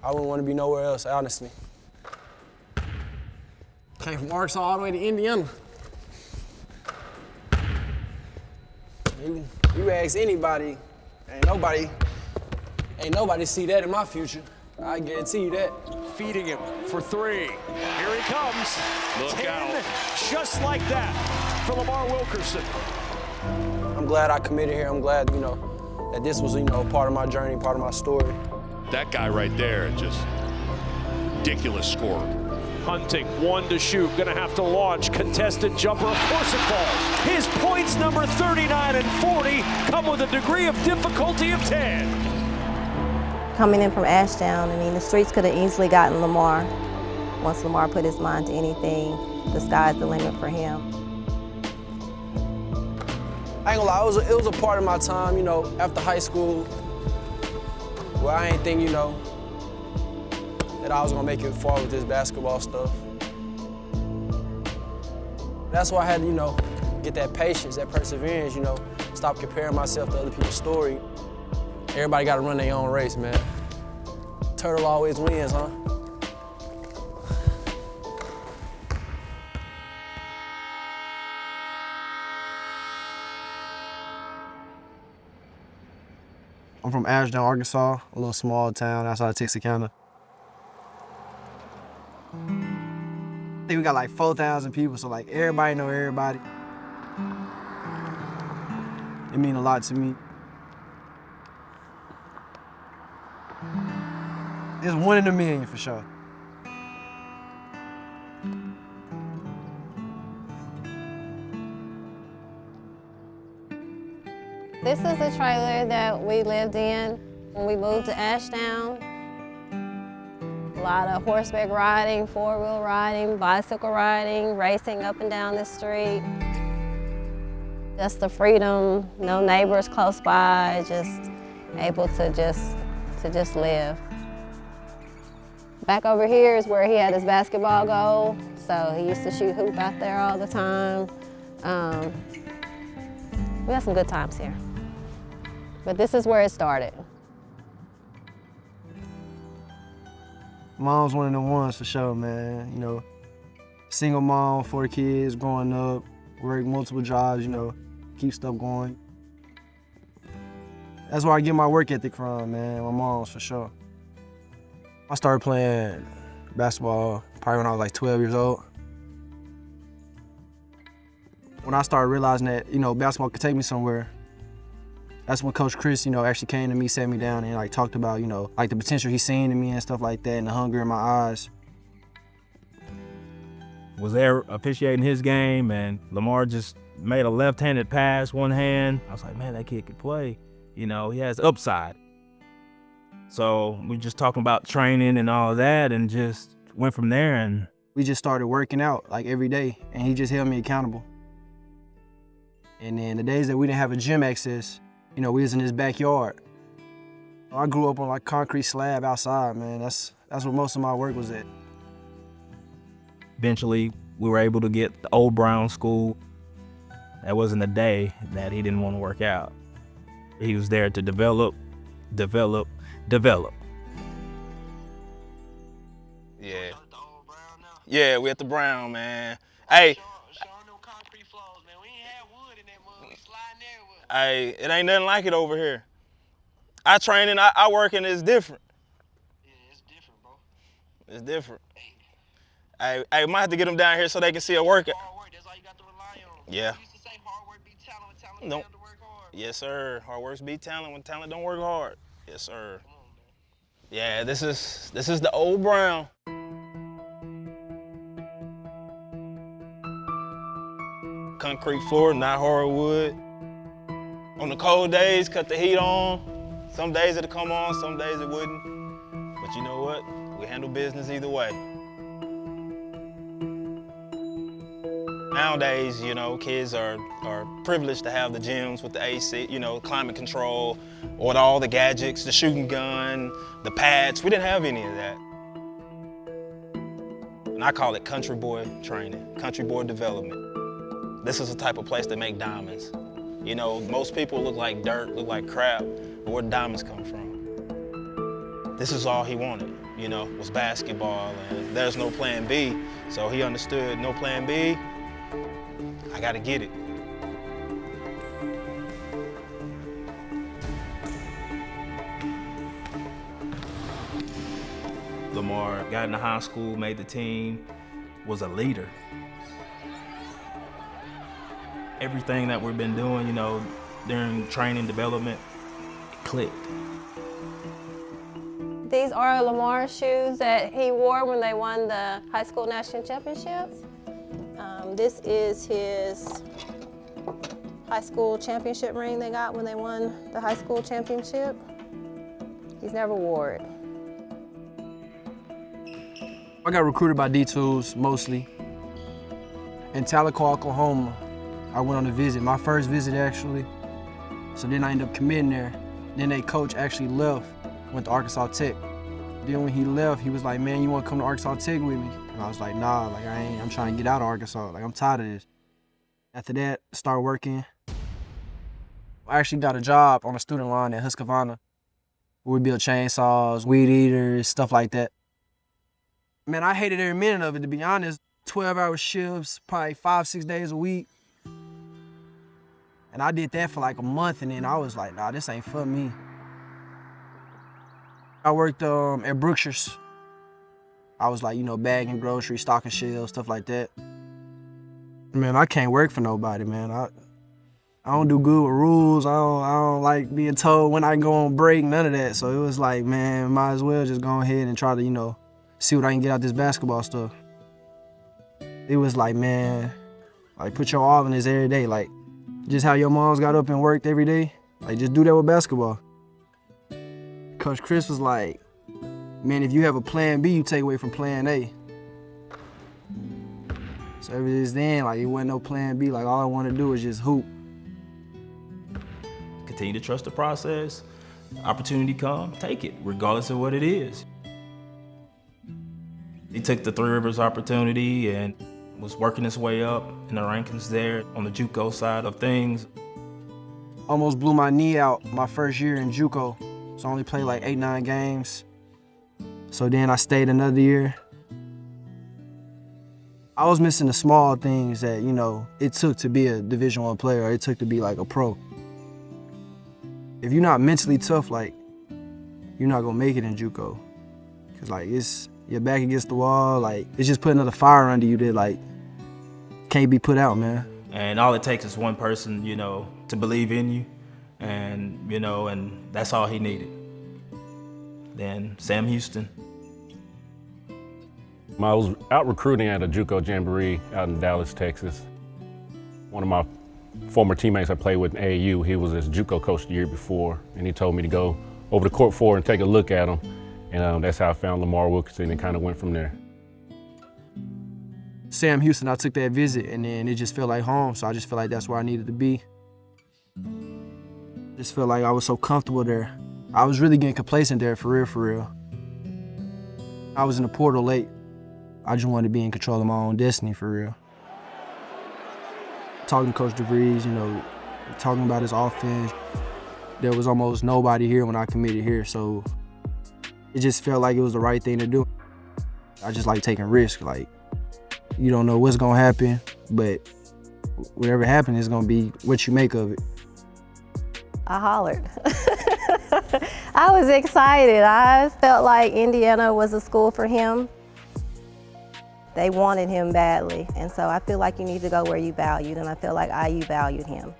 I wouldn't want to be nowhere else, honestly. Came from Arkansas all the way to Indiana. You ask anybody, ain't nobody see that in my future. I guarantee you that. Feeding him for three. Here he comes. Look 10, out. just like that for Lamar Wilkerson. I'm glad I committed here. I'm glad, that this was, part of my journey, part of my story. That guy right there, just ridiculous scorer. Hunting, one to shoot, gonna have to launch. Contested jumper, of course it falls. His points, number 39 and 40, come with a degree of difficulty of 10. Coming in from Ashdown, the streets could have easily gotten Lamar. Once Lamar put his mind to anything, the sky's the limit for him. I ain't gonna lie, it was a part of my time, after high school, where I ain't think, that I was gonna make it far with this basketball stuff. That's why I had to, get that patience, that perseverance, stop comparing myself to other people's story. Everybody gotta run their own race, man. Turtle always wins, huh? I'm from Ashdown, Arkansas, a little small town outside of Texarkana. I think we got like 4,000 people, so like everybody know everybody. It means a lot to me. It's 1 in a million for sure. This is a trailer that we lived in when we moved to Ashdown. A lot of horseback riding, four-wheel riding, bicycle riding, racing up and down the street. Just the freedom, no neighbors close by, just able to just live. Back over here is where he had his basketball goal, so he used to shoot hoop out there all the time. We had some good times here. But this is where it started. Mom's one of the ones for sure, man. Single mom, 4 kids, growing up, work multiple jobs, keep stuff going. That's where I get my work ethic from, man, my mom's for sure. I started playing basketball probably when I was like 12 years old. When I started realizing that, basketball could take me somewhere, that's when Coach Chris, actually came to me, sat me down and talked about, like the potential he's seen in me and stuff like that and the hunger in my eyes. Was there officiating his game and Lamar just made a left-handed pass, one hand. I was like, man, that kid could play. He has upside. So we just talking about training and all of that and just went from there. And we just started working out like every day and he just held me accountable. And then the days that we didn't have a gym access, we was in his backyard. I grew up on like concrete slab outside, man. That's where most of my work was at. Eventually, we were able to get the old Brown school. That wasn't a day that he didn't want to work out. He was there to develop. Yeah. Yeah, we at the Brown, man. Hey. Hey, it ain't nothing like it over here. I train and I work and it's different. Yeah, it's different, bro. It's different. I might have to get them down here so they can see a workout. Hard work, that's all you got to rely on. Yeah. You used to say hard work beat talent when talent Nope. have to work hard. Yes, sir. Hard work beat talent when talent don't work hard. Yes, sir. Come on, man. Yeah, this is the old Brown. Concrete floor, not hardwood. On the cold days, cut the heat on. Some days it'll come on, some days it wouldn't. But you know what? We handle business either way. Nowadays, kids are privileged to have the gyms with the AC, climate control, or all the gadgets, the shooting gun, the pads. We didn't have any of that. And I call it country boy training, country boy development. This is the type of place that make diamonds. Most people look like dirt, look like crap, but where diamonds come from? This is all he wanted. you know, was basketball, and there's no plan B. So he understood no plan B, I gotta get it. Lamar got into high school, made the team, was a leader. Everything that we've been doing, you know, during training development, it clicked. These are Lamar's shoes that he wore when they won the high school national championships. This is his high school championship ring they got when they won the high school championship. He's never wore it. I got recruited by D2s mostly. In Tahlequah, Oklahoma, I went on a visit, my first visit actually. So then I ended up committing there. Then their coach actually left, went to Arkansas Tech. Then when he left, he was like, man, you wanna come to Arkansas Tech with me? And I was like, nah, like I'm trying to get out of Arkansas. Like I'm tired of this. After that, started working. I actually got a job on a student line at Husqvarna, where we build chainsaws, weed eaters, stuff like that. Man, I hated every minute of it, to be honest. 12-hour shifts, probably 5-6 days a week. And I did that for like a month, and then I was like, nah, this ain't for me. I worked at Brookshire's. I was like, you know, bagging groceries, stocking shelves, stuff like that. Man, I can't work for nobody, man. I don't do good with rules. I don't like being told when I can go on break, none of that. So it was like, man, might as well just go ahead and try to, you know, see what I can get out this basketball stuff. It was like, man, like put your all in this every day. Like just how your moms got up and worked every day, like just do that with basketball. Coach Chris was like, man, if you have a plan B, you take away from plan A. So ever since then, like it wasn't no plan B. Like all I wanted to do was just hoop. Continue to trust the process. Opportunity come, take it, regardless of what it is. He took the Three Rivers opportunity and was working his way up in the rankings there on the JUCO side of things. Almost blew my knee out my first year in JUCO. So I only played like 8-9 games. So then I stayed another year. I was missing the small things that, you know, it took to be a Division I player, or it took to be like a pro. If you're not mentally tough, like, you're not gonna make it in JUCO. Cause like your back against the wall, like it's just putting another fire under you that like can't be put out, man. And all it takes is one person, you know, to believe in you, and you know, and that's all he needed. Then Sam Houston. I was out recruiting at a JUCO jamboree out in Dallas, Texas. One of my former teammates I played with in AAU, he was his JUCO coach the year before, and he told me to go over to court 4 and take a look at him. And that's how I found Lamar Wilkerson and kind of went from there. Sam Houston, I took that visit, and then it just felt like home, so I just felt like that's where I needed to be. Just felt like I was so comfortable there. I was really getting complacent there, for real, for real. I was in the portal late. I just wanted to be in control of my own destiny, for real. Talking to Coach DeVries, you know, talking about his offense. There was almost nobody here when I committed here, so it just felt like it was the right thing to do. I just like taking risks. Like, you don't know what's gonna happen, but whatever happens is gonna be what you make of it. I hollered. I was excited. I felt like Indiana was a school for him. They wanted him badly, and so I feel like you need to go where you valued, and I feel like IU valued him.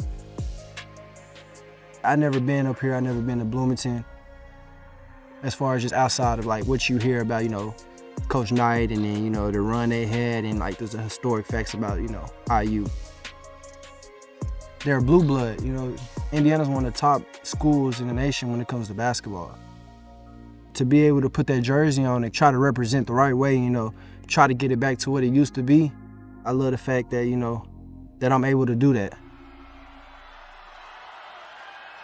I never been up here, I never been to Bloomington. As far as just outside of like what you hear about, you know, Coach Knight, and then, you know, the run they had, and like there's the historic facts about, you know, IU. They're blue blood, you know. Indiana's one of the top schools in the nation when it comes to basketball. To be able to put that jersey on and try to represent the right way, you know, try to get it back to what it used to be, I love the fact that, you know, that I'm able to do that.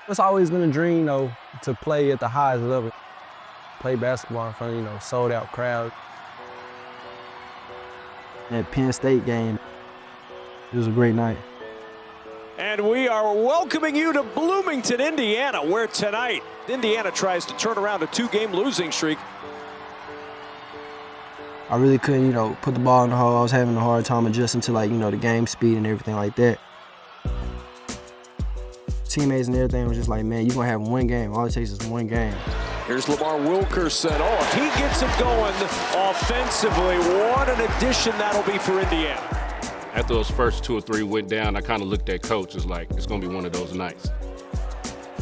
It's always been a dream, though, to play at the highest level. Play basketball in front of, you know, sold-out crowd. That Penn State game, it was a great night. And we are welcoming you to Bloomington, Indiana, where tonight Indiana tries to turn around a 2-game losing streak. I really couldn't, you know, put the ball in the hole. I was having a hard time adjusting to, like, you know, the game speed and everything like that. Teammates and everything was just like, man, you're gonna have one game. All it takes is one game. Here's Lamar Wilkerson. Oh, if he gets it going offensively, what an addition that'll be for Indiana. After those first 2 or 3 went down, I kind of looked at coach as like, it's gonna be one of those nights.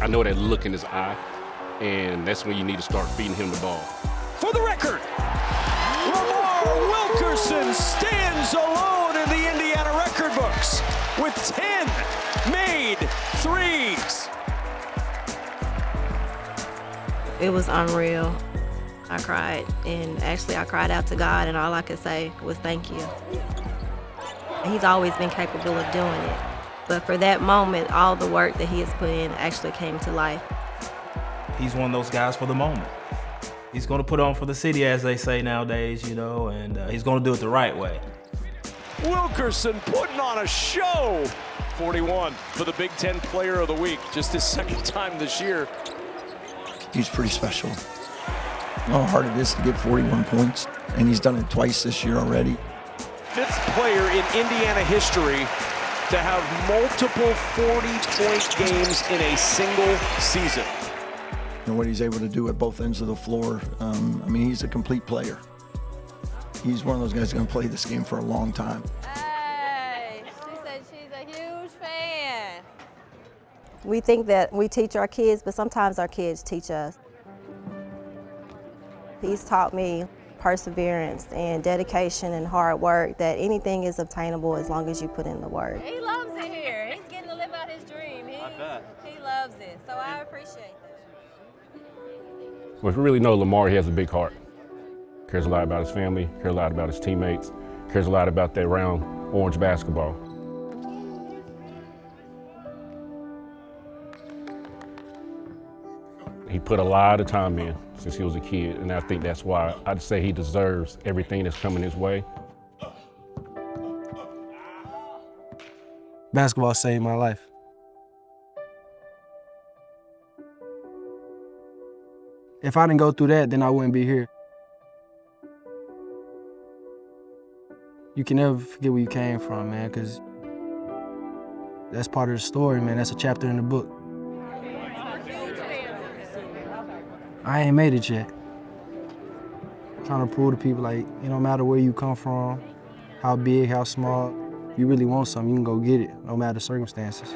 I know that look in his eye, and that's when you need to start feeding him the ball. For the record, Lamar Wilkerson stands alone in the Indiana record books with 10 made threes. It was unreal. I cried, and actually I cried out to God, and all I could say was thank you. He's always been capable of doing it, but for that moment, all the work that he has put in actually came to life. He's one of those guys for the moment. He's going to put on for the city, as they say nowadays, you know, and he's going to do it the right way. Wilkerson putting on a show. 41 for the Big Ten Player of the Week, just his second time this year. He's pretty special. You know how hard it is to get 41 points, and he's done it twice this year already. 5th player in Indiana history to have multiple 40-point games in a single season. You know what he's able to do at both ends of the floor. I mean, he's a complete player. He's one of those guys who's going to play this game for a long time. Hey, she said she's a huge fan. We think that we teach our kids, but sometimes our kids teach us. He's taught me perseverance and dedication and hard work, that anything is obtainable as long as you put in the work. He loves it here. He's getting to live out his dream. He loves it, so I appreciate that. Well, if you really know Lamar, he has a big heart. Cares a lot about his family, cares a lot about his teammates, cares a lot about that round orange basketball. He put a lot of time in since he was a kid, and I think that's why I'd say he deserves everything that's coming his way. Basketball saved my life. If I didn't go through that, then I wouldn't be here. You can never forget where you came from, man, because that's part of the story, man. That's a chapter in the book. I ain't made it yet. I'm trying to prove to people, like, it don't matter where you come from, how big, how small, if you really want something, you can go get it, no matter the circumstances.